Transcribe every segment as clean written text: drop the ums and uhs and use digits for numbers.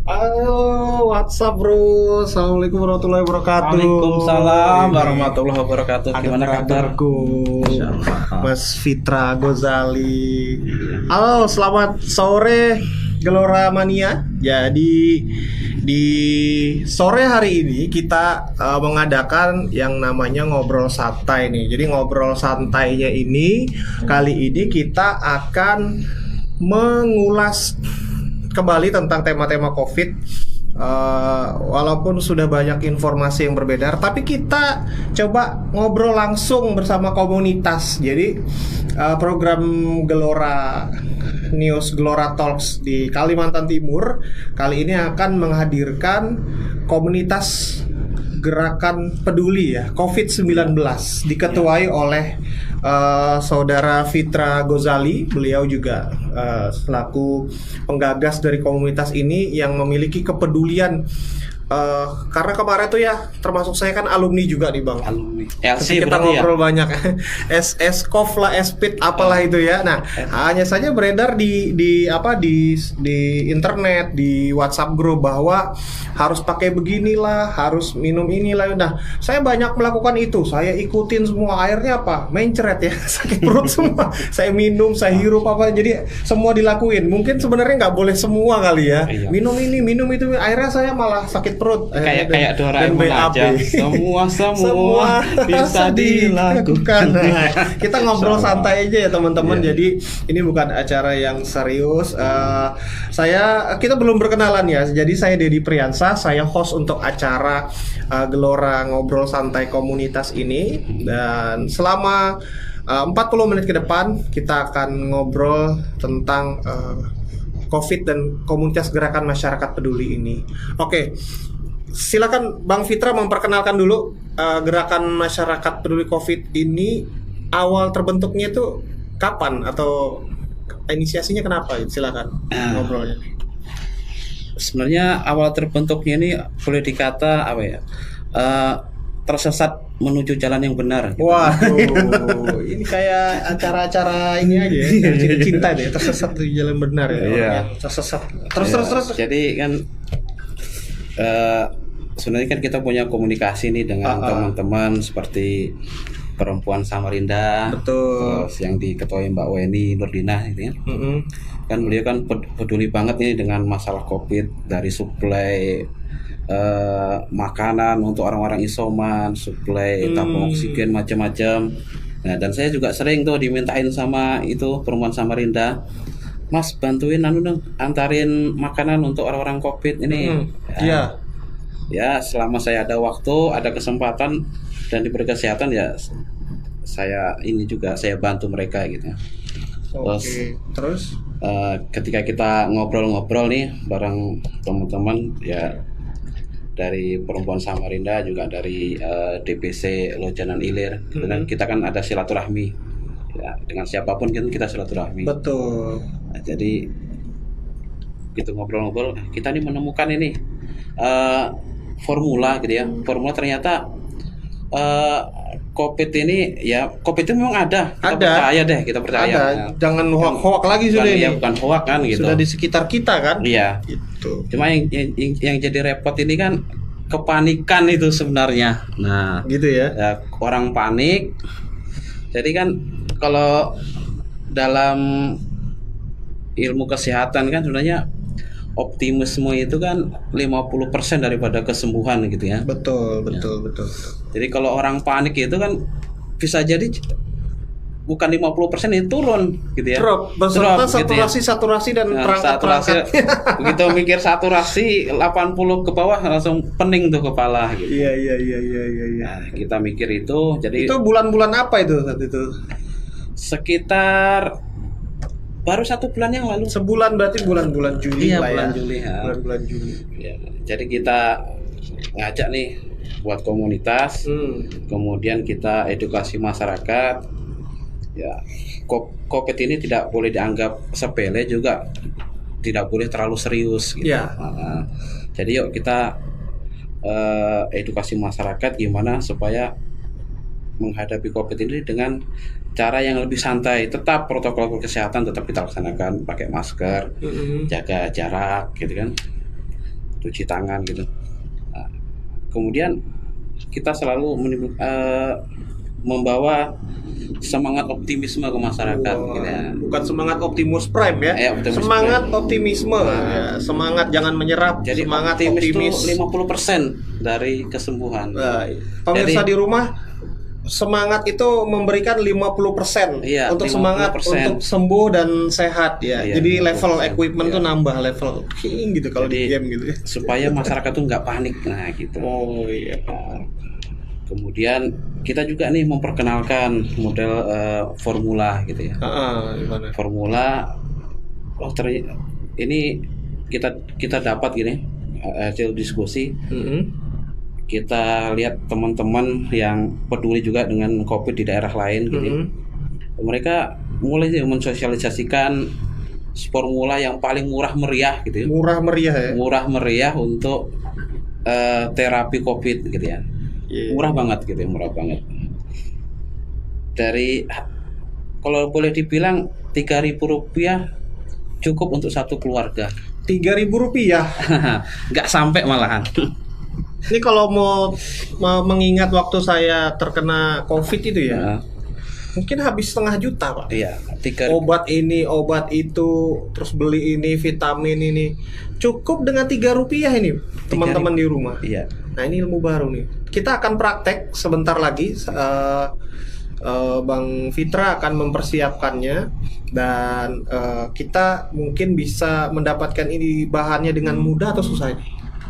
Halo, WhatsApp bro. Assalamualaikum warahmatullahi wabarakatuh. Waalaikumsalam Ini warahmatullahi wabarakatuh. ada Gimana kabar? brotherku, Insyaallah. Mas Fitra Gozali. Halo, selamat sore Gelora Mania. Jadi di sore hari ini kita mengadakan yang namanya ngobrol santai nih. Jadi ngobrol santainya ini kali ini kita akan mengulas kembali tentang tema-tema COVID. Walaupun sudah banyak informasi yang berbeda, tapi kita coba ngobrol langsung bersama komunitas. Jadi program Gelora News, Gelora Talks di Kalimantan Timur kali ini akan menghadirkan komunitas gerakan peduli ya COVID-19 diketuai oleh saudara Fitra Gozali. Beliau juga selaku penggagas dari komunitas ini yang memiliki kepedulian, karena kemarin tuh ya termasuk saya kan alumni juga nih Bang. Alumni. Terus LC kita berarti ya. ngobrol banyak SKOF lah, SPIT apalah itu ya. Nah, hanya saja beredar di internet, di WhatsApp grup bahwa harus pakai beginilah, harus minum inilah. Nah, saya banyak melakukan itu. Saya ikutin semua. Akhirnya apa? Mencret ya, sakit perut semua. Saya minum, saya hirup apa. Jadi semua dilakuin. Mungkin sebenarnya nggak boleh semua kali ya. Iya. Minum ini, minum itu. Akhirnya saya malah sakit perut. Kayak Dan Doraemon BAB. aja. Semua bisa dilakukan. Nah, kita ngobrol Sama. santai aja ya teman-teman. Iya. Jadi ini bukan acara yang serius. Kita belum berkenalan ya. Jadi saya Dedi Priyansa, saya host untuk acara Gelora Ngobrol Santai Komunitas ini. Dan selama 40 menit ke depan kita akan ngobrol tentang COVID dan komunitas gerakan masyarakat peduli ini. Oke. Silakan Bang Fitra memperkenalkan dulu gerakan masyarakat peduli COVID ini. Awal terbentuknya itu kapan atau inisiasinya kenapa? Silakan ngobrolnya. Sebenarnya awal terbentuknya ini boleh dikata apa ya? Tersesat menuju jalan yang benar. Gitu. Waduh, ini kayak acara-acara ini aja ya, cinta deh, tersesat di jalan benar ya. Iya. Orang yang tersesat. Terus. Jadi kan sebenarnya kan kita punya komunikasi nih dengan teman-teman seperti Perempuan Samarinda, Betul. terus yang diketuai Mbak Weni Nurdina gitu ya. Mm-mm. Kan beliau kan peduli banget nih dengan masalah COVID, dari suplai makanan untuk orang-orang isoman, suplai tabung oksigen macam-macam. Nah, dan saya juga sering tuh dimintain sama itu Perempuan Samarinda, Mas bantuin dong, antarin makanan untuk orang-orang COVID ini. Iya. Ya, selama saya ada waktu, ada kesempatan dan diberi kesehatan ya saya bantu mereka gitu. Terus? Ketika kita ngobrol-ngobrol nih bareng teman-teman ya, dari Perempuan Samarinda juga dari DPC Lojanan Ilir gitu kan, kita kan ada silaturahmi ya, dengan siapapun kan kita silaturahmi. Betul. Nah, jadi gitu ngobrol-ngobrol kita nih menemukan ini formula gitu ya. Formula ternyata COVID ini ya, COVID itu memang ada. Kita percaya deh, kita percaya. Ada. Nah, Jangan hoak-hoak lagi sudah ini. ya, bukan hoak kan gitu. Sudah di sekitar kita kan? Iya. Gitu. Cuma yang jadi repot ini kan kepanikan itu sebenarnya. Nah, Gitu ya. ya, orang panik. Jadi kan kalau dalam ilmu kesehatan kan sebenarnya optimisme itu kan 50% daripada kesembuhan gitu ya. Betul. Jadi kalau orang panik itu kan bisa jadi bukan 50% itu turun gitu ya. Drop beserta gitu ya. saturasi dan Nah, perangkat-perangkat. begitu mikir saturasi 80 ke bawah langsung pening tuh kepala gitu. Iya. Nah, kita mikir itu jadi Itu bulan-bulan apa itu saat itu? sekitar baru 1 bulan yang lalu. Sebulan berarti bulan-bulan Juli Iya, lah bulan ya. Juli ya. Bulan Juli. Ya, jadi kita ngajak nih buat komunitas, kemudian kita edukasi masyarakat. Ya, COVID ini tidak boleh dianggap sepele, juga tidak boleh terlalu serius gitu. Ya. Nah, jadi yuk kita edukasi masyarakat gimana supaya menghadapi COVID ini dengan cara yang lebih santai. Tetap protokol kesehatan tetap kita laksanakan, pakai masker, jaga jarak gitu kan. cuci tangan gitu. Nah, kemudian kita selalu membawa semangat optimisme ke masyarakat gitu ya. Bukan semangat Optimus Prime ya. Optimus semangat Prime. optimisme. Ya, semangat jangan menyerah. Jadi semangat optimis optimis. itu 50% dari kesembuhan. Pemirsa Jadi, di rumah, semangat itu memberikan 50% Iya, untuk semangat 50%. untuk sembuh dan sehat ya. Iya, Jadi level 50%. equipment tuh Iya. nambah level king gitu kalau di Jadi, game gitu ya. supaya masyarakat tuh nggak panik, nah gitu. Oh iya. Nah, kemudian kita juga nih memperkenalkan model formula gitu ya. Gimana? Formula, ini kita dapat gini hasil diskusi. Kita lihat teman-teman yang peduli juga dengan COVID di daerah lain gitu. Mereka mulai mensosialisasikan formula yang paling murah meriah gitu ya. Murah meriah ya. Murah meriah untuk terapi COVID gitu ya. Yeah. Murah banget gitu ya, murah banget. Dari kalau boleh dibilang Rp3.000 cukup untuk satu keluarga. Rp3.000. Nggak sampai malahan. Ini kalau mau mengingat waktu saya terkena COVID itu ya, mungkin habis 500.000 Pak. Iya, Obat ini, obat itu, terus beli ini, vitamin ini, cukup dengan Rp3 ini, teman-teman di rumah. Iya. Nah ini ilmu baru nih. Kita akan praktek sebentar lagi. Bang Fitra akan mempersiapkannya dan kita mungkin bisa mendapatkan ini bahannya dengan mudah atau susah ini?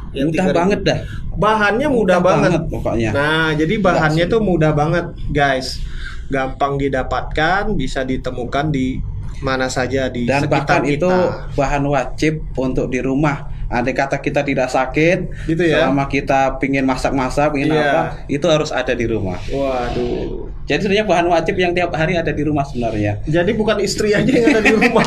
Mudah banget dah. Bahannya mudah banget pokoknya. Nah, jadi bahannya tuh mudah banget, guys. Gampang didapatkan, bisa ditemukan di mana saja di Dan sekitar bahkan kita. itu bahan wajib untuk di rumah. Andai kata kita tidak sakit, Gitu ya? selama kita pingin masak-masak, pingin Iya. apa, itu harus ada di rumah. Waduh. Jadi sebenarnya bahan wajib yang tiap hari ada di rumah sebenarnya. Jadi bukan istri aja yang ada di rumah.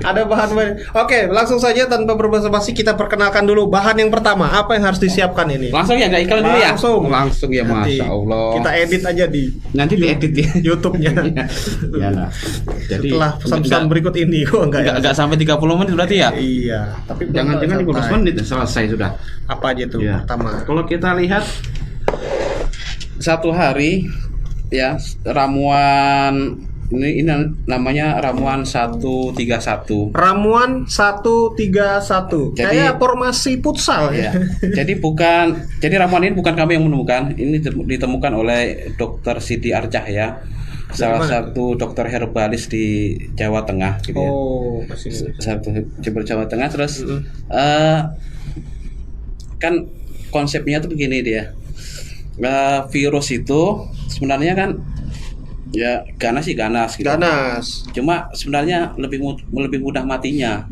ada bahan. Oke, langsung saja tanpa berbasa-basi kita perkenalkan dulu bahan yang pertama. Apa yang harus disiapkan ini? Langsung ya, nggak iklan dulu ya? Langsung ya, Nanti Masya Allah. Kita edit aja di Nanti diedit ya. YouTube-nya. Ya, nah. Jadi Setelah pesan-pesan berikut ini, enggak ya? nggak sampai 30 menit berarti ya? Iya, tapi Jangan-jangan 15 santai. menit selesai sudah. Apa aja tuh Ya. pertama? Kalau kita lihat satu hari ya ramuan ini namanya ramuan 131. Ramuan 131. Jadi- Kayak formasi futsal Ya. ya. Jadi ramuan ini bukan kami yang menemukan. Ini ditemukan oleh Dr. Siti Arcah ya. Salah mana? satu dokter herbalis di Jawa Tengah gitu ya. Oh, masih. Satu Jember Jawa Tengah terus kan konsepnya tuh begini dia. Virus itu sebenarnya kan ya ganas gitu. Ganas Cuma sebenarnya lebih mudah matinya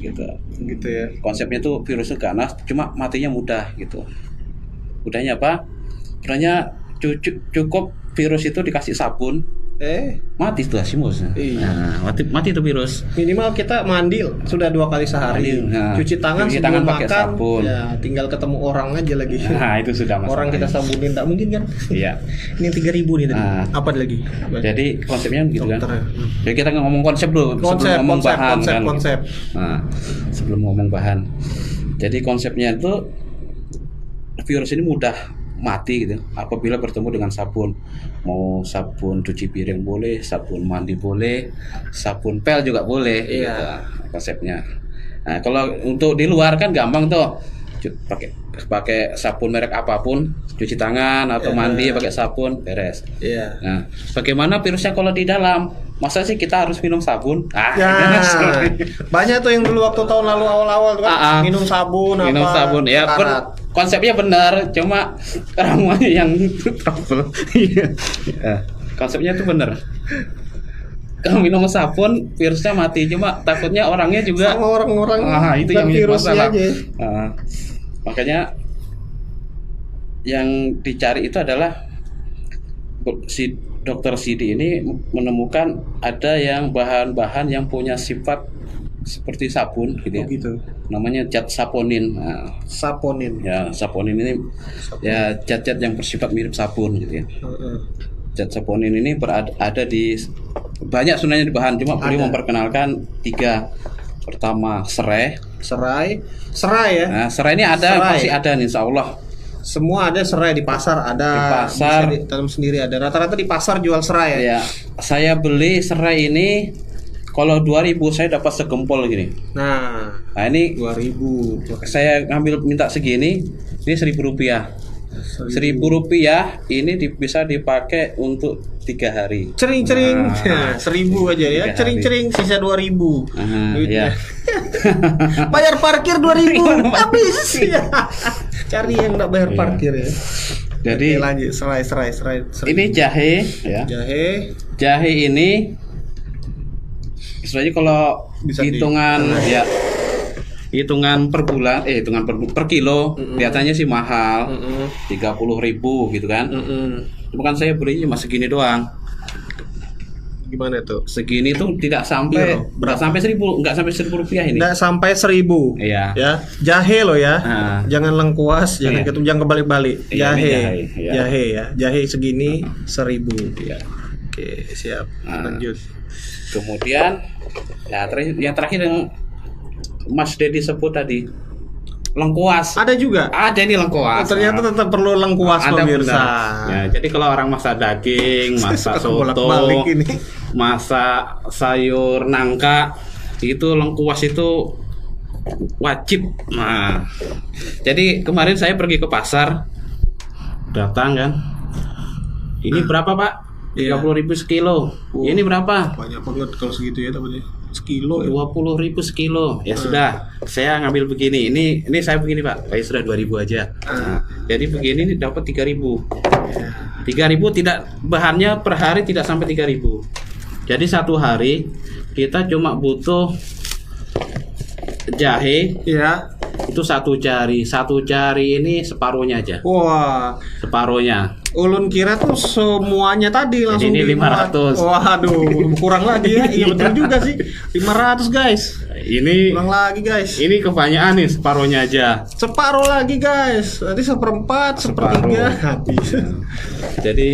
gitu. gitu ya. Konsepnya tuh virusnya ganas, cuma matinya mudah gitu. Mudahnya apa? Sebenarnya cukup virus itu dikasih sabun, mati tuh asimus. Iya. Nah, mati tuh virus. Minimal kita mandi sudah 2 kali sehari. Mandi, nah. Cuci tangan Cuci sebelum tangan pakai makan. sabun. Ya, tinggal ketemu orang aja lagi. Nah, itu sudah masalah. Orang kita sabunin tak mungkin kan? Iya. Ini 3.000 nih tadi. Nah. Apa lagi? Jadi konsepnya gitu kan. Dokter. Jadi kita ngomong konsep dulu Konsep, sebelum ngomong konsep, bahan konsep, kan. konsep. Nah, sebelum ngomong bahan. Jadi konsepnya itu virus ini mudah mati gitu apabila bertemu dengan sabun. Mau sabun cuci piring boleh, sabun mandi boleh, sabun pel juga boleh. Iya. Gitu, konsepnya. Nah, kalau untuk di luar kan gampang tuh. Pakai sabun merek apapun, cuci tangan atau Iya. mandi pakai sabun, beres. Iya. Nah, bagaimana virusnya kalau di dalam? Masa sih kita harus minum sabun? Ya, banyak tuh yang dulu waktu tahun lalu awal-awal tuh kan minum sabun minum apa. sabun ya karat. konsepnya benar, cuma ramuannya yang trouble. Iya. Konsepnya itu benar. Kalau minum sabun virusnya mati, cuma takutnya orangnya juga Sama orang-orang itu dan yang jadi virusnya masalah. aja. Makanya yang dicari itu adalah si dokter Sidi ini menemukan ada yang bahan-bahan yang punya sifat seperti sabun gitu ya. Oh, gitu. Namanya zat saponin. Nah, Saponin. ya saponin ini ya zat-zat yang bersifat mirip sabun gitu ya. Zat saponin ini ada di banyak sebenarnya di bahan, cuma beliau Ada. memperkenalkan 3. Pertama serai. Serai ya. Nah, serai ini ada, Serai. masih ada nih, insya Allah. Semua ada serai di pasar ada. Di pasar. Bisa ditanam sendiri ada. Rata-rata di pasar jual serai ya. Ya, saya beli serai ini kalau 2.000 saya dapat segempol gini. Nah, Nah ini 2000. saya ngambil minta segini, ini Rp1.000. Rp1.000 ini bisa dipakai untuk 3 hari. Cering-cering. Nah, 1000 aja ya. 3 hari. Cering-cering sisa 2000. Ya. Bayar parkir 2000 habis ya. Cari yang enggak bayar parkir ya. Jadi Oke, lanjut serai. ini jahe ya. Jahe Jahe ini istilahnya kalau Bisa hitungan ya hitungan per bulan hitungan per kilo kelihatannya sih mahal 30.000 gitu kan. Cuma kan saya beli cuma segini doang. Gimana tuh? Segini tuh tidak sampai Iya, nggak sampai 1.000 nggak sampai Rp1.000 ini. Enggak sampai 1000. Iya. Ya, jahe loh ya. Nah. Jangan lengkuas, jangan Iya. jangan kebalik-balik. Iya, ini Jahe. jahe, iya. Jahe ya. Jahe segini 1000. Iya. Oke, siap. Nah. Lanjut. Kemudian ya yang terakhir yang Mas Dedi sebut tadi lengkuas. Ada juga. Ada nih lengkuas. Ternyata tetap perlu lengkuas Ada pemirsa. benar. Ya, jadi kalau orang masak daging, masak soto, Bolak-balik ini. masak sayur nangka, itu lengkuas itu wajib. Nah, jadi kemarin saya pergi ke pasar, datang kan. Ini berapa Pak? Iya. 30.000 sekilo. Ini berapa? Banyak banget kalau segitu ya teman-teman. Sekilo ya. 20.000 sekilo. Ya sudah, saya ngambil begini. Ini saya begini Pak. Ya sudah 2.000 aja. Nah, jadi begini nih dapat 3.000. 3.000 tidak bahannya per hari tidak sampai 3.000. Jadi satu hari kita cuma butuh jahe Iya. itu 1 jari ini separuhnya aja. Wah, Separuhnya. ulun kira tuh semuanya tadi langsung ini dimuat. 500. Waduh, kurang lagi ya. Iya betul juga sih. 500 guys. Ini Kurang lagi guys. ini kebanyakan nih separuhnya aja. Separuh lagi guys. Nanti 1/4, 1/3 habis. Jadi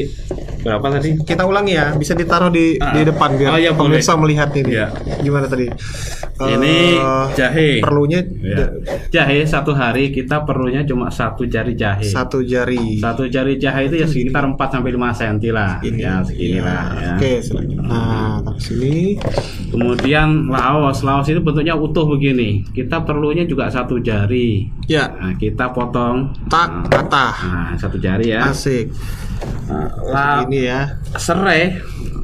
berapa tadi? Kita ulangi ya. Bisa ditaruh di depan biar Oh, iya, pemirsa boleh. melihat ini. Iya. Gimana tadi? Ini jahe. Perlunya Ya. Jahe satu hari kita perlunya cuma 1 jari jahe. 1 jari. 1 jari jahe itu ya sekitar 4 sampai 5 cm lah. Ini. Ya seginilah ya. Oke, selanjutnya. Nah, taruh sini. Kemudian laos itu bentuknya utuh begini. Kita perlunya juga 1 jari. Ya, Nah, kita potong. tak patah. Nah, 1 jari ya. Asik. Nah, Ini ya. serai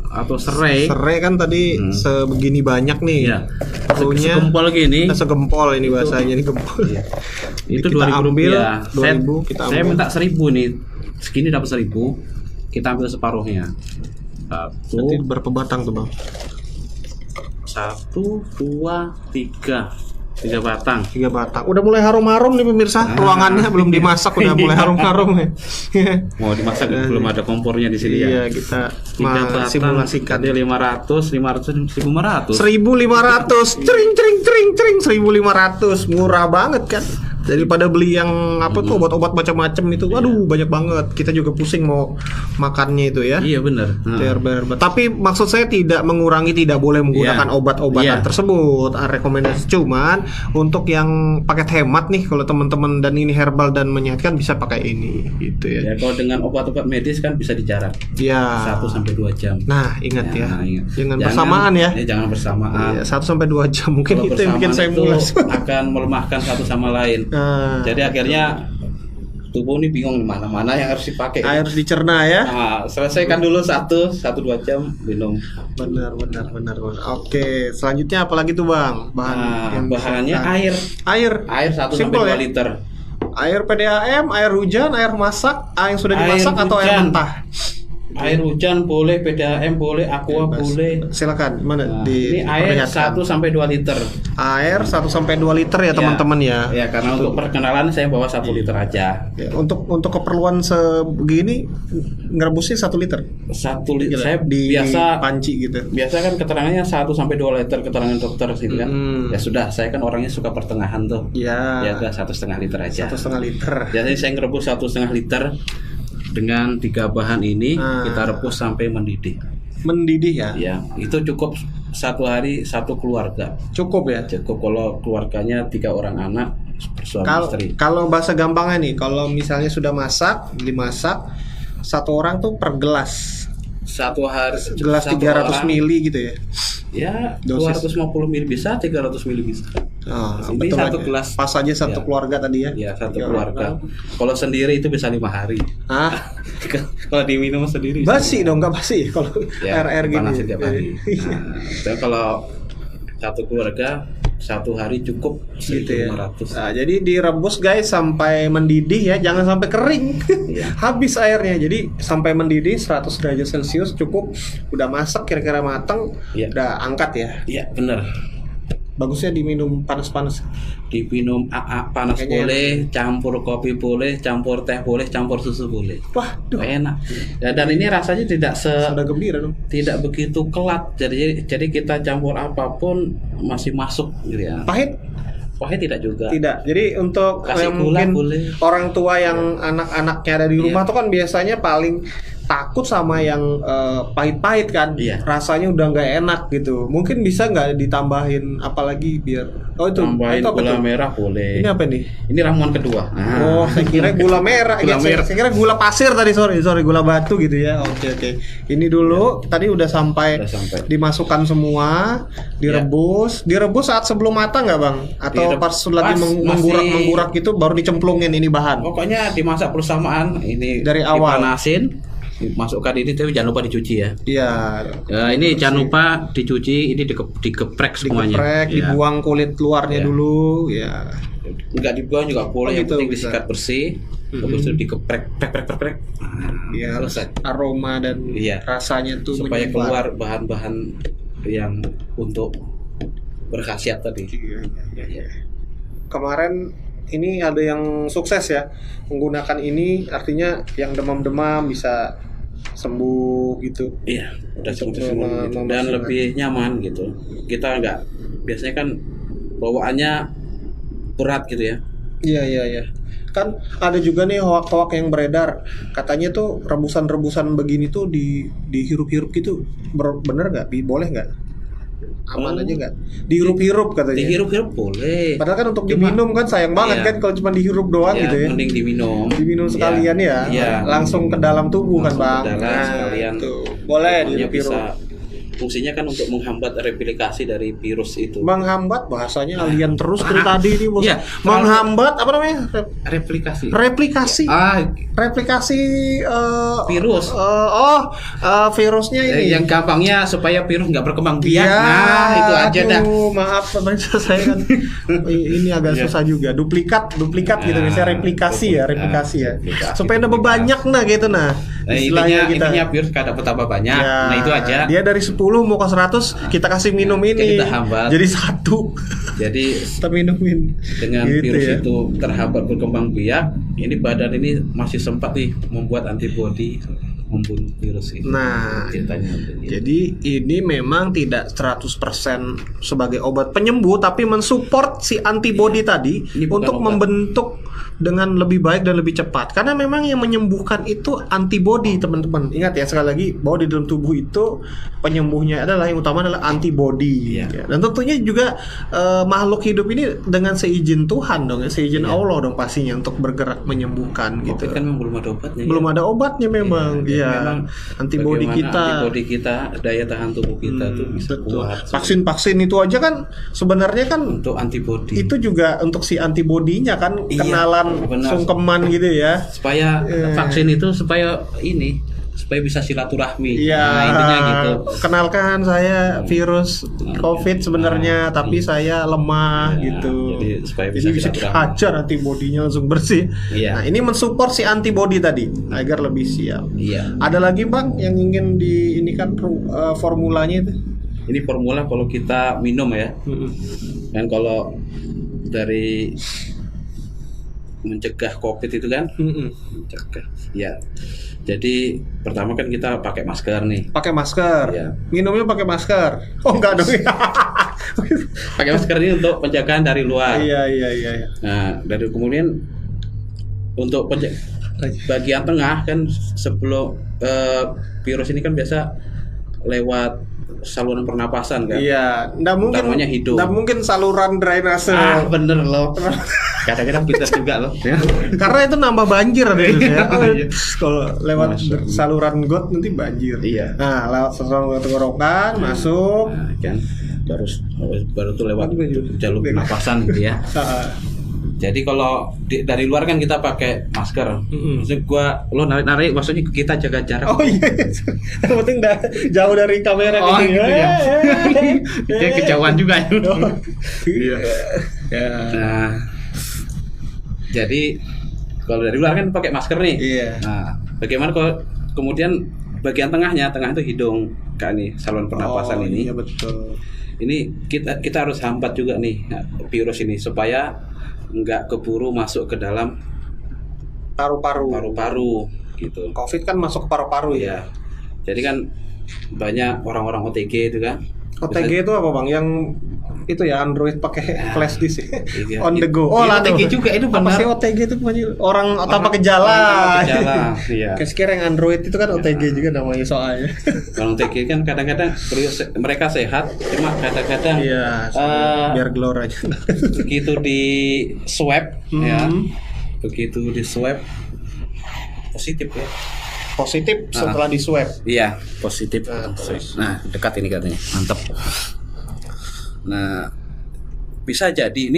atau serai. Serai kan tadi sebegini banyak nih. Ya. Perlunya Segempol gini. segempol ini bahasanya ini gempol. Itu Kita 2.000 ambil rupiah. 2.000 kita Saya ambil. minta 1.000 nih. Segini dapat 1.000. Kita ambil separuhnya. Nanti berapa batang tuh, Bang? 1, 2, 3. 3 batang. 3 batang. Udah mulai harum-harum nih pemirsa. Ruangannya belum dimasak udah mulai harum-harum ya. Mau dimasak belum ada kompornya di sini Iya, ya. kita 3 batang. simulasikan. Tadi 500, 1.500. 1.500. Cering 1.500. Murah banget kan? Daripada beli yang apa tuh obat-obat macam-macam itu. Waduh, banyak banget. Kita juga pusing mau makannya itu ya. Iya benar. Benar. Tapi maksud saya tidak mengurangi, tidak boleh menggunakan Iya. obat-obatan Iya. tersebut. Rekomendasi cuman untuk yang paket hemat nih, kalau teman-teman dan ini herbal dan menyehatkan bisa pakai ini gitu ya. Ya kalau dengan obat-obat medis kan bisa dijarak Ya. 1 sampai 2 jam. Nah, ingat ya. Nah, ingat. Jangan bersamaan ya. Jangan bersamaan. Iya, 1 sampai 2 jam mungkin Kalau itu yang bikin saya bersamaan mulas. itu akan melemahkan satu sama lain. Nah, Jadi akhirnya tubuh ini bingung di mana-mana yang harus dipakai. harus dicerna ya. Nah, selesaikan dulu 1-2 jam minum. Benar. Oke, selanjutnya apa lagi tuh, Bang? Yang Bahannya bisa- air. Air. Air 1 Simple sampai 2 ya? liter. Air PDAM, air hujan, air masak, yang sudah Air dimasak atau air hujan. mentah? Air hujan boleh, PDAM boleh, aqua Bebas. boleh. Silakan, mana Nah, ini air diperlihatkan. 1 sampai 2 liter. Air 1 sampai 2 liter ya, teman-teman ya. Ya, karena untuk perkenalan saya bawa 1 liter aja. Ya, untuk keperluan sebegini ngerebusnya 1 liter. 1 liter. Gila, Saya di biasa panci gitu. biasa kan keterangannya 1 sampai 2 liter keterangan dokter gitu kan. Ya sudah, saya kan orangnya suka pertengahan tuh. Ya, Ya udah 1,5 liter aja. 1,5 liter. Biasanya saya ngerebus 1,5 liter dengan 3 bahan ini kita rebus sampai mendidih. Mendidih ya. Ya, itu cukup satu hari satu keluarga. Cukup ya. Cukup kalau keluarganya 3 orang anak, suami istri. Kalau bahasa gampangnya nih, kalau misalnya sudah dimasak satu orang tuh per gelas. Satu hari Gelas satu 300 orang, mili gitu ya. Ya, Dosis. 250 ml bisa, 300 ml bisa. Ini Betul satu aja. gelas. Pas aja satu Ya. keluarga tadi ya. Ya, satu 3 keluarga. orang. Kalau sendiri itu bisa 5 hari. Kalau diminum sendiri. Basi dong, nggak basi kalau Ya, RR gitu. panasin tiap hari. Iya. Dan kalau satu keluarga satu hari cukup Gitu ya. 1.500. Nah, jadi direbus guys sampai mendidih ya, jangan sampai kering. Iya. Habis airnya. Jadi sampai mendidih 100 derajat Celcius cukup. Udah masak kira-kira matang, Iya. udah angkat ya. Iya, benar. Bagusnya diminum panas-panas. Diminum panas Kayaknya boleh, campur kopi boleh, campur teh boleh, campur susu boleh. Wah, Enak. Ya, dan ini rasanya tidak sudah gembira dong. tidak begitu kelat. Jadi kita campur apapun masih masuk gitu ya. Pahit? Pahit tidak juga. Tidak. Jadi untuk Kasih yang gula mungkin boleh. orang tua yang anak-anaknya ada di rumah Iya. tuh kan biasanya paling takut sama yang pahit-pahit kan. Iya. Rasanya udah nggak enak gitu. Mungkin bisa nggak ditambahin apalagi biar Tambahin itu apa gula tuh? merah boleh. Ini apa nih? Ini ramuan kedua. Oh, saya kira gula merah. Gula merah. Saya kira gula pasir tadi, sorry gula batu gitu ya. Oke. Ini dulu tadi udah sampai, Udah sampai. dimasukkan semua, direbus. Direbus saat sebelum matang nggak bang? Atau pas lagi menggurak gitu baru dicemplungin ini bahan? Pokoknya dimasak bersamaan. Ini Dari awal. dipanasin, masukkan ini, tapi jangan lupa dicuci ya. Iya. Ini jangan lupa dicuci, ini digeprek semuanya. Digeprek, Ya. dibuang kulit luarnya Iya. dulu, ya. Enggak dibuang juga boleh, Oh, yang gitu, penting bisa. disikat bersih. Habis itu digeprek, prek. Iya, Selesai. aroma dan Iya. rasanya tuh Supaya menyebar. keluar bahan-bahan yang untuk berkhasiat tadi. Iya. Kemarin ini ada yang sukses ya menggunakan ini, artinya yang demam-demam bisa sembuh gitu. Iya, udah Untuk cukup semua gitu. Dan memasukkan. lebih nyaman gitu. Kita enggak, biasanya kan bawaannya berat gitu ya. Iya. Kan ada juga nih hoak-hoak yang beredar. Katanya tuh rebusan-rebusan begini tuh dihirup-hirup gitu. Bener nggak? Boleh nggak? Aman aja nggak? Dihirup-hirup katanya. Dihirup-hirup boleh. Padahal kan untuk Cuma- diminum kan sayang banget Iya. kan kalau cuma dihirup doang Ya, gitu ya. mending diminum. Diminum sekalian ya. Iya. Langsung ke dalam tubuh kan, Langsung Bang. ke dalam sekalian. tuh. Boleh Pokoknya dihirup-hirup. bisa. Fungsinya kan untuk menghambat replikasi dari virus itu. Menghambat bahasanya alien terus dari tadi nih, Bos. Iya. Menghambat apa namanya? Replikasi. Replikasi. Replikasi Virus. virusnya ini. Yang gampangnya supaya virus nggak berkembang biak. Ya, Nah, itu aja dah. Maaf pemirsa saya kan ini agak Iya. susah juga. Duplikat gitu Nah, misalnya replikasi ya. replikasi, Supaya ada duplikasi. banyak gitu nah. Intinya virus kada betapa banyak. Ya, Nah, itu aja. Dia dari 10 mau ke 100 kita kasih minum ini. Kita hambat. Jadi 1. Jadi Kita minumin. dengan Gitu virus ya. itu terhambat berkembang biak, ini badan ini masih sempat nih membuat antibodi membunuh virus itu. Nah, Ceritanya gitu. jadi ini memang tidak 100% sebagai obat penyembuh, tapi mensupport si antibodi tadi Ini bukan untuk obat. membentuk dengan lebih baik dan lebih cepat. Karena memang yang menyembuhkan itu antibodi, teman-teman. Ingat ya, sekali lagi bahwa di dalam tubuh itu penyembuhnya adalah yang utama adalah antibodi. Iya. Ya. Dan tentunya juga makhluk hidup ini dengan seizin Tuhan dong, ya, seizin Iya. Allah dong pastinya untuk bergerak menyembuhkan gitu. Covid kan memang belum ada obatnya. Belum ya. ada obatnya memang. Jadi Iya. memang Antibodi bagaimana kita. antibodi kita, daya tahan tubuh kita tuh bisa Betul. kuat. Vaksin itu aja kan sebenarnya kan Untuk antibodi. itu juga untuk si antibodinya kan, Iya, kenalan benar. sungkeman gitu ya. Supaya vaksin itu supaya bisa silaturahmi. Iya. Nah, intinya gitu. Kenalkan saya virus COVID sebenarnya, tapi saya lemah Iya, gitu. jadi supaya Jadi bisa bisa dihajar antibodinya langsung bersih. Iya. Nah, ini mensupport si antibodi tadi agar lebih siap. Iya. Ada lagi Bang yang ingin ini kan formulanya itu. Ini formula kalau kita minum ya. Kan kalau dari mencegah COVID itu kan, mencegah. Ya. Jadi pertama kan kita pakai masker nih. Pakai masker. Iya. Minumnya pakai masker. Oh enggak dong. Pakai masker ini untuk penjagaan dari luar. Iya. Nah, dari kemudian untuk bagian tengah kan sebelum virus ini kan biasa lewat saluran pernapasan kan. Iya, nggak mungkin. Utamanya hidung. Nggak mungkin saluran drainase. Bener loh. Kadang-kadang pintar juga loh. Ya. Karena itu nambah banjir ada itu ya. Iya. Kalau lewat Masya Allah. saluran got nanti banjir. Iya. Nah, lewat saluran tenggorokan masuk. Nah, kan baru tuh lewat Aduh, jalur pernapasan gitu ya. Ah, Jadi kalau dari luar kan kita pakai masker. Maksudnya lo narik maksudnya kita jaga jarak. oh iya, yang penting jauh dari kamera Oh, gitu. gitu ya. Dia Eh. kejauhan juga. Iya. Ya. Nah, jadi kalau dari luar kan pakai masker nih. Iya. Nah, bagaimana kalau kemudian bagian tengah itu hidung kan nih saluran pernapasan Oh, ini. Iya betul. Ini kita harus hambat juga nih virus ini supaya nggak keburu masuk ke dalam paru-paru gitu. Covid kan masuk ke paru-paru ya. Ya. Jadi kan banyak orang-orang OTG itu kan. OTG itu apa bang? Yang itu ya Android pakai flash disk Iya. on the go. Iya, lah OTG tuh. juga itu Apa benar. sih OTG itu punya orang tanpa gejala. Tanpa gejala. Iya. Kayak sekarang yang Android itu kan OTG juga namanya soalnya. Kalau OTG kan kadang-kadang mereka sehat, cuma kadang-kadang Iya. Biar glor aja. begitu di swab ya, Hmm. begitu di swab positif ya. Positif setelah di swab. Iya, positif. Nah, terus. Nah, dekat ini katanya. Mantap. Nah, bisa jadi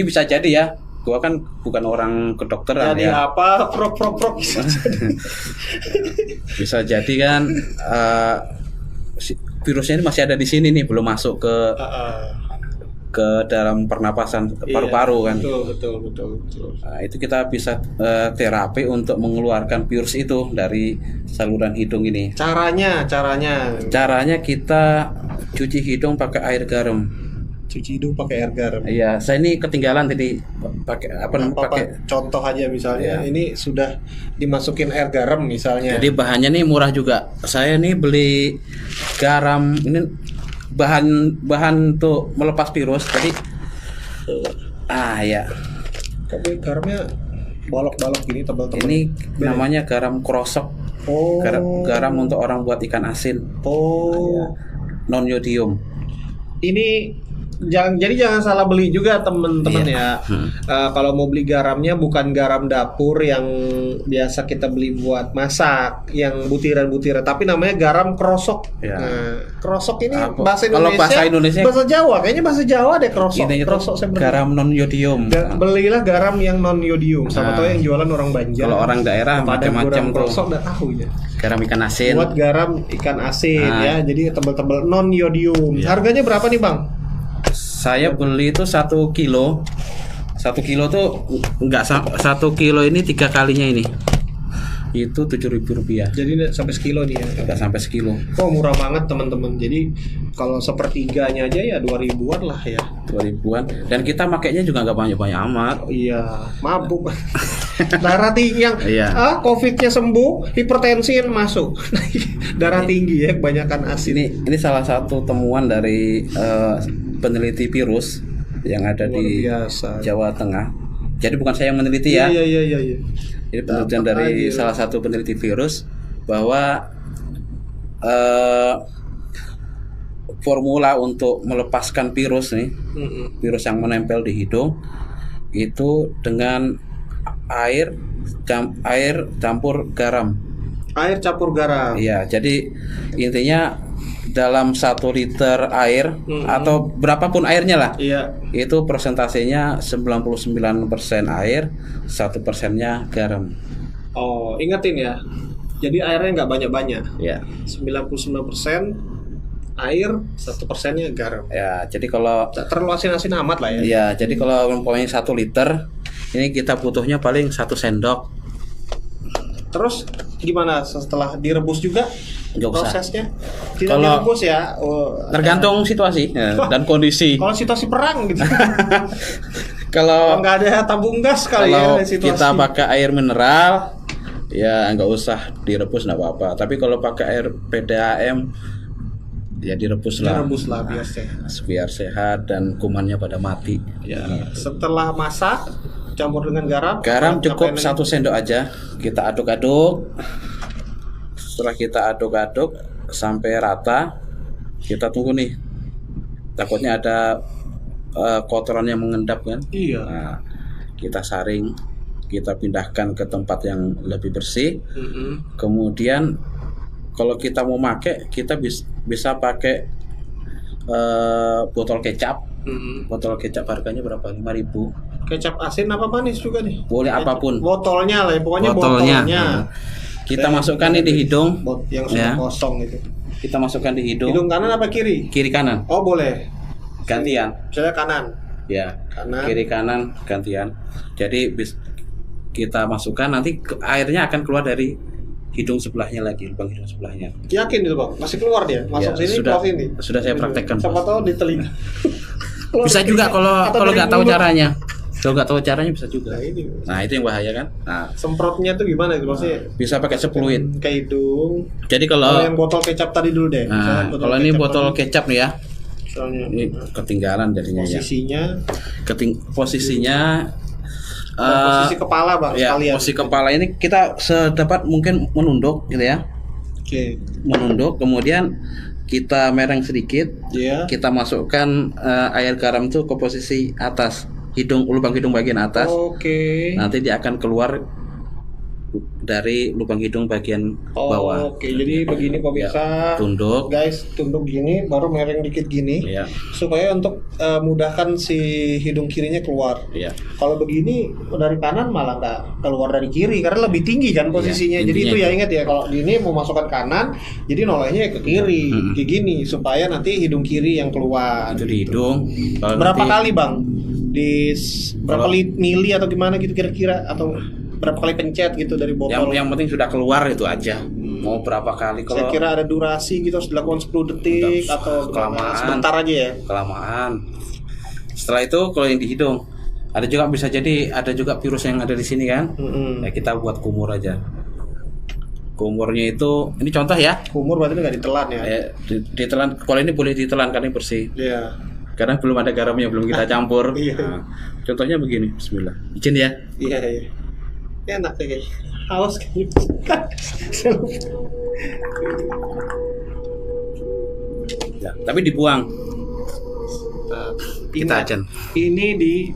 ya. Gua kan bukan orang kedokteran Jadi ya. apa? Prok. Bisa jadi kan virusnya ini masih ada di sini nih, belum masuk ke dalam pernapasan paru-paru kan. Betul. Nah, itu kita bisa terapi untuk mengeluarkan virus itu dari saluran hidung ini. Caranya. Caranya kita cuci hidung pakai air garam. Cuci hidung pakai air garam. Iya, saya ini ketinggalan tadi pakai pakai. Contoh aja misalnya, Iya. ini sudah dimasukin air garam misalnya. Jadi bahannya nih murah juga. Saya nih beli garam ini bahan untuk melepas virus. Jadi ya. Tapi garamnya balok-balok gini tebal-tebal. Ini namanya garam krosok. Oh. Garam untuk orang buat ikan asin. Oh. Non yodium. Ini jangan salah beli juga temen-temen Iya. ya. Kalau mau beli garamnya bukan garam dapur yang biasa kita beli buat masak, yang butiran-butiran, tapi namanya garam krosok. Ya. Nah, krosok ini Apa? bahasa Kalau Indonesia. bahasa Indonesia- bahasa Jawa, kayaknya bahasa Jawa deh krosok. Ini itu Krosok saya beli. garam non yodium. Belilah garam yang non yodium. Sama Nah. tahu yang jualan orang Banjar. Kalau orang daerah pada macam-macam garam tuh. krosok udah tahu ya. Garam ikan asin. Buat garam ikan asin Nah. ya, jadi tebal-tebal non yodium. Iya. Harganya berapa nih bang? Saya beli itu 1 kilo. 1 kilo tuh enggak 1 kilo ini 3 kalinya ini. Itu Rp7.000. Jadi sampai sekilo nih ya. Enggak sampai sekilo. Oh murah banget teman-teman. Jadi kalau sepertiganya aja ya 2.000-an lah ya. 2.000-an. Dan kita makainya juga nggak banyak-banyak amat. Oh, iya, mabuk. Darah tinggi yang Iya. COVID-nya sembuh, hipertensi yang masuk. Darah tinggi ya, kebanyakan asin. Ini salah satu temuan dari peneliti virus yang ada Luar di biasa. Jawa Tengah. Jadi bukan saya yang meneliti ya. Iya. Ini penelitian Dapat dari aja. salah satu peneliti virus bahwa formula untuk melepaskan virus nih, Mm-mm. virus yang menempel di hidung itu dengan air campur garam. Air campur garam. Iya, jadi intinya dalam 1 liter air atau berapapun airnya lah, Iya. itu persentasenya 99% air, 1%-nya garam. Oh, ingetin ya. Jadi airnya nggak banyak-banyak. Ya. 99% air, 1%-nya garam. Ya, jadi kalau Tak terlalu asin-asin amat lah ya. ya, jadi kalau umpamanya 1 liter, ini kita butuhnya paling 1 sendok. Terus gimana setelah direbus juga Nggak usah. prosesnya? Tidak Kalau- direbus ya. Oh, Tergantung situasi ya, dan kondisi. kalau situasi perang gitu. Kalau Kalau nggak ada tabung gas kali kalau ya situasi. kita pakai air mineral, ya nggak usah direbus nggak apa-apa. Tapi kalau pakai air PDAM, ya direbus lah. Direbus lah biar sehat. Biar sehat dan kumannya pada mati. Ya, setelah masak campur dengan garam. Garam cukup Ngapain 1 sendok aja. Kita aduk-aduk. Setelah kita aduk-aduk sampai rata, Kita tunggu nih. Takutnya ada kotoran yang mengendap kan. Iya. Nah, kita saring, kita pindahkan ke tempat yang lebih bersih. Kemudian kalau kita mau pakai, kita bisa pakai botol kecap. Botol kecap harganya berapa? 5.000. Kecap asin apa manis juga nih? Boleh apapun. Botolnya lah, pokoknya botolnya. Kita masukkan nih di hidung. Yang sudah kosong itu. Kita masukkan di hidung. Hidung kanan apa kiri? Kiri kanan. Oh boleh. Gantian. Misalnya kanan. Ya. Kanan. Kiri kanan gantian. Jadi kita masukkan, nanti airnya akan keluar dari hidung sebelahnya lagi, lubang hidung sebelahnya. Yakin itu bang? Masih keluar dia? Masuk sini, keluar sini. Sudah saya praktekkan. Siapa tahu di telinga. Bisa juga kalau nggak tahu caranya. Kalau nggak tahu caranya bisa juga. Nah, itu yang bahaya kan. Nah, semprotnya tuh gimana itu maksudnya? Bisa pakai sepluit ke hidung. Jadi kalau yang botol kecap tadi dulu deh. Nah, kalau ini botol kecap nih ya. Misalnya, ini ketinggalan jadinya posisinya. Posisinya. Posisi kepala bang. Ya, sekalian. posisi kepala ini kita sedapat mungkin menunduk gitu ya. Oke. Menunduk, kemudian kita mereng sedikit. Iya. Kita masukkan air garam itu ke posisi atas hidung, lubang hidung bagian atas. Oke. Nanti dia akan keluar dari lubang hidung bagian bawah. Oke, jadi begini pemirsa. Tunduk. Guys, tunduk gini, baru mereng dikit gini. Ya. Supaya untuk mudahkan si hidung kirinya keluar. Ya. Kalau begini dari kanan malah nggak keluar dari kiri karena lebih tinggi kan posisinya. Ya, jadi itu ya ingat ya, kalau gini mau masukkan kanan, jadi nolehnya ke kiri, kayak gini supaya nanti hidung kiri yang keluar. Itu di hidung. Berapa kali bang? Di berapa mili atau gimana gitu kira-kira, atau berapa kali pencet gitu dari botol? Yang penting sudah keluar itu aja. Mau berapa kali? Saya kira ada durasi gitu, harus dilakukan 10 detik atau kelamaan. Sebentar aja ya. Kelamaan. Setelah itu kalau yang di hidung, ada juga bisa jadi ada juga virus yang ada di sini kan. Ya kita buat kumur aja. Kumurnya itu, ini contoh ya. Kumur berarti nggak ditelan ya? Ditelan. Kalau ini boleh ditelan karena ini bersih. Iya. Karena belum ada garamnya, belum kita campur. Iya. Nah, contohnya begini, Bismillah. Izin ya. Iya, iya. Enak deh kayaknya. Haus kayaknya. Ya, tapi dibuang. Kita aja. Ini di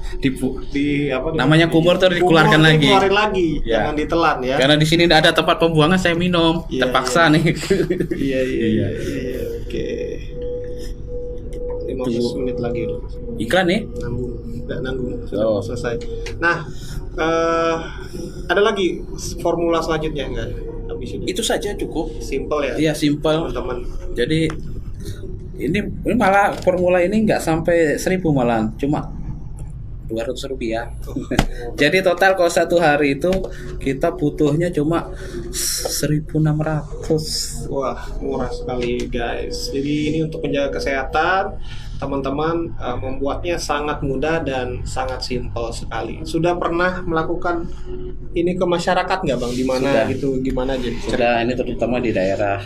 apa namanya kumur tuh dikeluarkan lagi. Dikeluarin lagi, ya. Jangan ditelan ya. Karena di sini tidak ada tempat pembuangan, saya minum. Terpaksa nih. Iya. Oke. 15 menit lagi loh. Iklan nih? Nanggung. Sudah selesai. Nah, ada lagi formula selanjutnya enggak? Habis ini. Itu saja cukup. Simple ya. Iya, simple. Teman-teman. Jadi ini malah formula ini nggak sampai 1.000 malah, cuma 200 rupiah. Jadi total kalau satu hari itu kita butuhnya cuma 1.600. Wah, murah sekali guys. Jadi ini untuk menjaga kesehatan teman-teman, membuatnya sangat mudah dan sangat simpel sekali. Sudah pernah melakukan ini ke masyarakat nggak bang? Di mana gitu? Gimana aja? Sudah, ini terutama di daerah.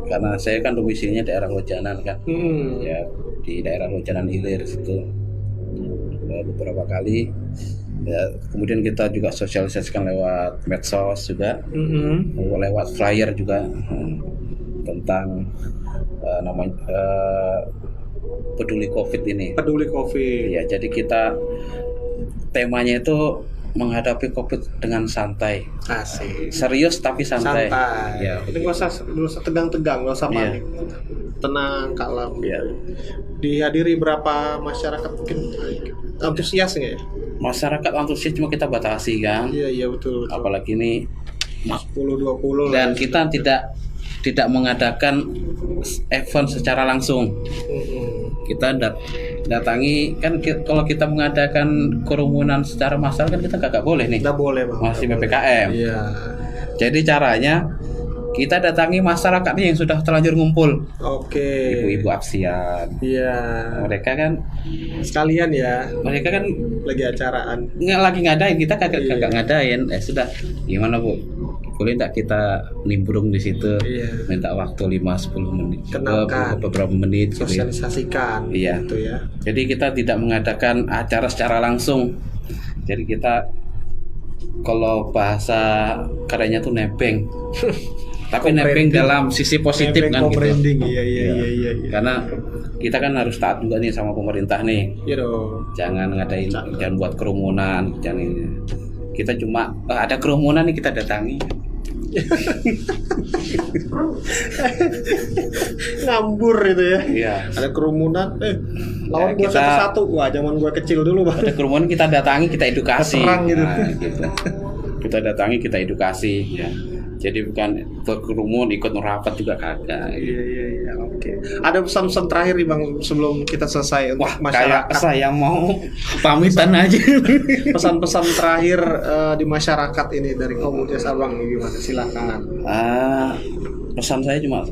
Karena saya kan domisilinya daerah Lojanan kan. Ya, di daerah Lojanan Hilir situ. Beberapa kali ya, kemudian kita juga sosialisasikan lewat medsos juga, lewat flyer juga tentang namanya peduli COVID ini. Peduli COVID. Ya, jadi kita temanya itu menghadapi COVID dengan santai. Asik. Serius tapi santai. Ya. Itu nggak usah tegang-tegang, nggak usah panik. Tenang, kalem. Ya. Dihadiri berapa masyarakat mungkin antusias nggak ya? Masyarakat antusias cuma kita batasi kan. Iya betul. Apalagi ini 10-20 dan kita tidak mengadakan event secara langsung. Kita datangi kan, kalau kita mengadakan kerumunan secara massal kan kita nggak boleh nih. Nggak boleh bang. Masih PPKM. Iya. Jadi caranya kita datangi masyarakat nih yang sudah terlanjur ngumpul. Oke. Ibu-ibu absian. Iya. Mereka kan sekalian ya. Mereka kan lagi acaraan. Nggak lagi ngadain, kita kagak ngadain. Sudah. Gimana Bu? Boleh enggak kita nimbrung di situ? Iya. Minta waktu 5-10 menit. Kenalkan. Beberapa menit. Sosialisasikan. Gitu ya. Iya. Gitu ya. Jadi kita tidak mengadakan acara secara langsung. Jadi kita kalau bahasa kerennya tuh nebeng. Tapi nebeng dalam sisi positif Nebeng kan gitu. co-branding, iya. Karena kita kan harus taat juga nih sama pemerintah nih. Iya dong. Jangan jangan buat kerumunan, jangan ini. Kita cuma ada kerumunan nih kita datangi. Ngambur itu ya. Iya. Ada kerumunan, lawan gua kita- satu-satu. Wah, zaman gua kecil dulu, Bang. Ada kerumunan kita datangi, kita edukasi. Terang gitu. Nah, gitu. Kita datangi, kita edukasi ya. Jadi bukan berkerumun ikut merapat juga kagak. Iya, oke. Ada pesan-pesan terakhir nih, Bang, sebelum kita selesai untuk Wah, kayak masyarakat. saya mau pamitan aja. Pesan-pesan terakhir di masyarakat ini dari komunitas Abang nih, gimana? Silakan. Pesan saya cuma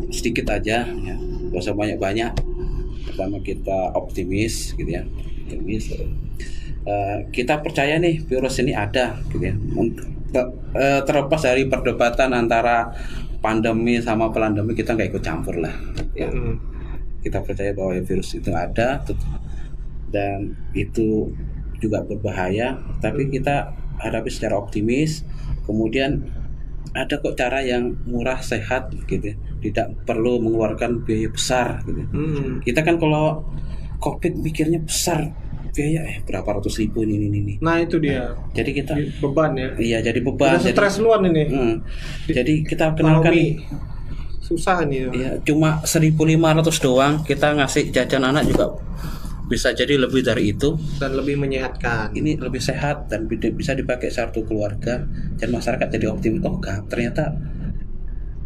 sedikit aja ya. Gak usah banyak-banyak. Pertama kita optimis gitu ya. Optimis. Kita percaya nih virus ini ada gitu ya. Terlepas dari perdebatan antara pandemi sama pelandemi, kita nggak ikut campur lah ya. Kita percaya bahwa virus itu ada dan itu juga berbahaya, tapi kita hadapi secara optimis. Kemudian ada kok cara yang murah, sehat gitu ya. Tidak perlu mengeluarkan biaya besar gitu. Kita kan kalau COVID mikirnya besar, biaya berapa ratus ribu ini. Nah, itu dia. Jadi kita Beban ya. iya jadi beban. Udah stres luan ini. Jadi kita kenalkan Ekonomi susah nih. ya cuma 1.500 doang, kita ngasih jajan anak juga bisa jadi lebih dari itu. Dan lebih menyehatkan. Ini lebih sehat dan bisa dipakai satu keluarga dan masyarakat jadi optimis. Oh enggak, ternyata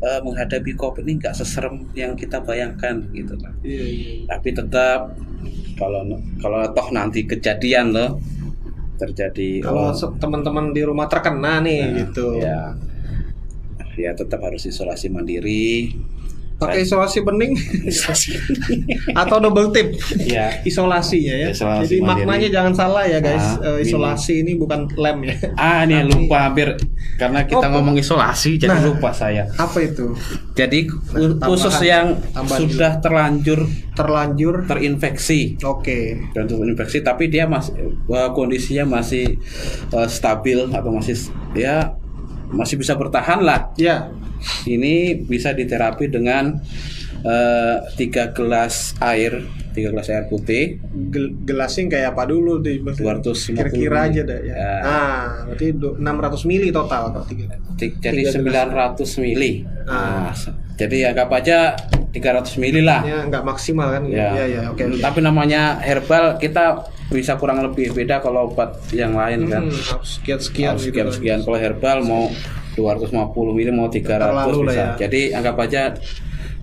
menghadapi COVID ini nggak seserem yang kita bayangkan gitu kan. Iya. Tapi tetap kalau toh nanti kejadian loh terjadi, Kalau teman-teman di rumah terkena nih gitu. ya tetap harus isolasi mandiri. Pakai isolasi bening atau double tip. Ya. Isolasinya ya. Isolasi Jadi mandiri. maknanya jangan salah ya guys. Nah, Isolasi ini bukan lem ya. Ini lupa hampir karena kita ngomong isolasi jadi Nah. lupa saya. Apa itu? Jadi tambahan- khusus yang tambahan sudah Terlanjur. terinfeksi Oke. dan terinfeksi tapi dia masih kondisinya masih stabil atau masih bisa bertahan lah. Ya. Ini bisa diterapi dengan 3 gelas air putih. Gelasnya kayak apa dulu tuh? 250 Kira-kira aja dah ya. Ya. Berarti 600 mili total atau 3. Jadi 900 mili. Ah. Jadi anggap aja 300 mili lah. Ya nggak maksimal kan? Ya. Iya, oke. Tapi namanya herbal, kita bisa kurang lebih beda kalau obat yang lain kan. Sekian Harus gitu. sekian. Kalau herbal mau 250 mili mau 300 Terlalu lah bisa. ya. Jadi anggap aja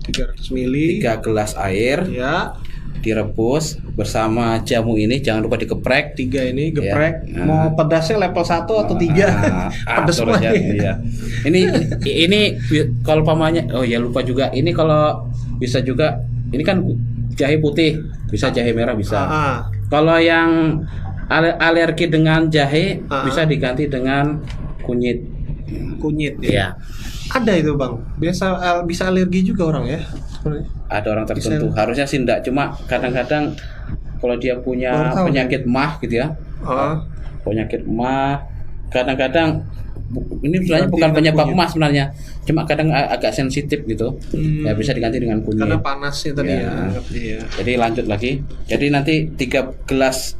300 mili. 3 gelas air Ya. direbus bersama jamu ini, jangan lupa dikeprek. 3 ini geprek. Ya. Mau pedasnya level 1 atau 3? Pedas atur banget. aja, iya. Ini kalau pamannya, oh ya lupa juga. Ini kalau bisa juga, ini kan jahe putih, bisa jahe merah bisa. Kalau yang alergi dengan jahe, bisa diganti dengan kunyit. Kunyit ya. Ya, Ada itu Bang. Bisa alergi juga orang ya. Sebenarnya. ada orang tertentu. Harusnya sih enggak, cuma kadang-kadang kalau dia punya Baru tahu penyakit mah gitu ya. Penyakit mah kadang-kadang ini sebenarnya Diganti bukan dengan penyebab kunyit. mah sebenarnya, cuma kadang agak sensitif gitu. Ya bisa diganti dengan kunyit. Karena panasnya tadi Ya. ya. Jadi lanjut lagi. Jadi nanti 3 gelas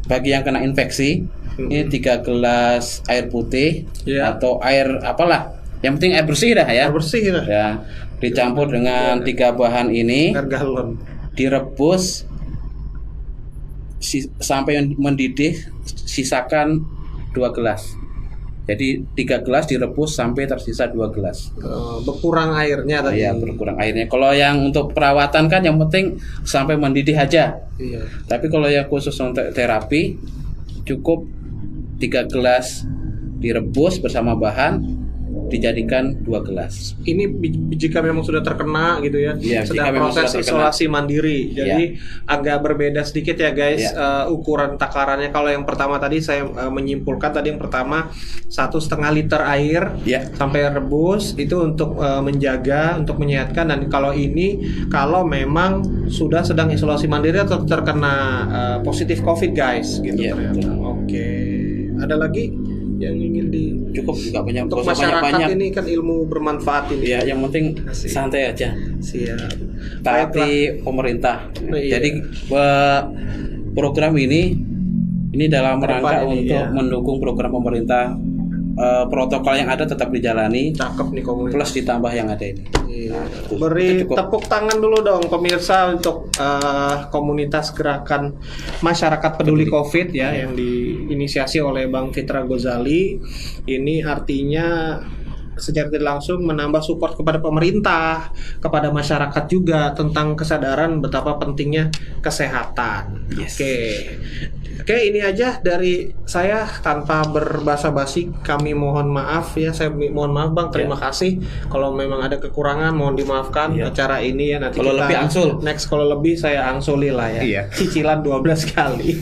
bagi yang kena infeksi. Ini 3 gelas air putih Ya. atau air apalah. Yang penting air bersih dah ya. Air bersih lah. Ya, dicampur dengan 3 bahan ini, Air galon. direbus sampai mendidih, sisakan 2 gelas. Jadi 3 gelas direbus sampai tersisa 2 gelas. Berkurang airnya tadi. Ya, berkurang airnya. Kalau yang untuk perawatan kan yang penting sampai mendidih aja. Iya. Tapi kalau yang khusus untuk terapi cukup 3 gelas direbus bersama bahan, dijadikan 2 gelas. Ini jika memang sudah terkena gitu ya, Iya, jika sedang memang proses sudah terkena. isolasi mandiri. Jadi agak berbeda sedikit ya guys, ukuran takarannya. Kalau yang pertama tadi saya menyimpulkan tadi yang pertama 1,5 liter air Ya. sampai rebus itu untuk menjaga, untuk menyehatkan. Dan kalau ini kalau memang sudah sedang isolasi mandiri atau terkena positif COVID guys gitu. Iya, ternyata. betul. Oke. Ada lagi yang ingin di Cukup nggak banyak, untuk nggak usah masyarakat banyak-banyak. ini kan ilmu bermanfaat ini. Ya, yang penting Asik. santai aja. Siap. Taati pemerintah. Iya. Jadi program ini dalam Kedepan rangka ini, untuk ya. mendukung program pemerintah. Protokol yang ada tetap dijalani, Cakep nih komunitas. plus ditambah yang ada ini. Iya. Itu Beri cukup. tepuk tangan dulu dong pemirsa untuk komunitas gerakan masyarakat peduli COVID ya yang diinisiasi oleh Bang Fitra Ghazali. Ini artinya secara tidak langsung menambah support kepada pemerintah, kepada masyarakat juga tentang kesadaran betapa pentingnya kesehatan. Yes. Oke, ini aja dari saya tanpa berbasa-basi. Kami mohon maaf ya, saya mohon maaf Bang. Terima kasih. Kalau memang ada kekurangan mohon dimaafkan Ya. acara ini ya nanti Kalau kita lebih angsul. Next kalau lebih saya angsuli lah ya. Iya. Cicilan 12 kali.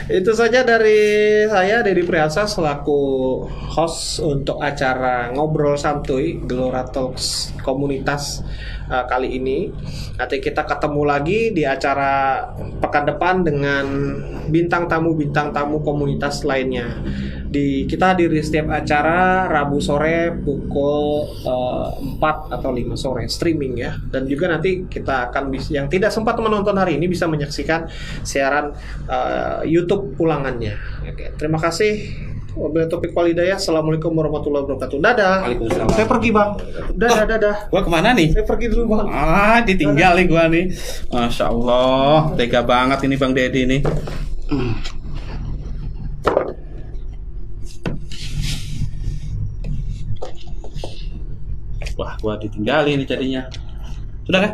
Itu saja dari saya Dedi Priasa selaku host untuk acara Ngobrol Santuy Gelora Talks komunitas kali ini. Nanti kita ketemu lagi di acara pekan depan dengan bintang tamu komunitas lainnya. Kita hadiri setiap acara Rabu sore pukul 4 atau 5 sore streaming ya. Dan juga nanti kita akan yang tidak sempat menonton hari ini bisa menyaksikan siaran YouTube ulangannya. Oke, terima kasih. Wabillahi taufiq wal hidayah. Assalamualaikum warahmatullahi wabarakatuh. Dadah. Waalaikumsalam. Saya pergi Bang. Dadah. Gua kemana nih? Saya pergi dulu Bang. Ditinggal nih gua nih. Masya Allah, tega banget ini Bang Dedi nih. Wah, gua ditinggalin nih jadinya. Sudah kan?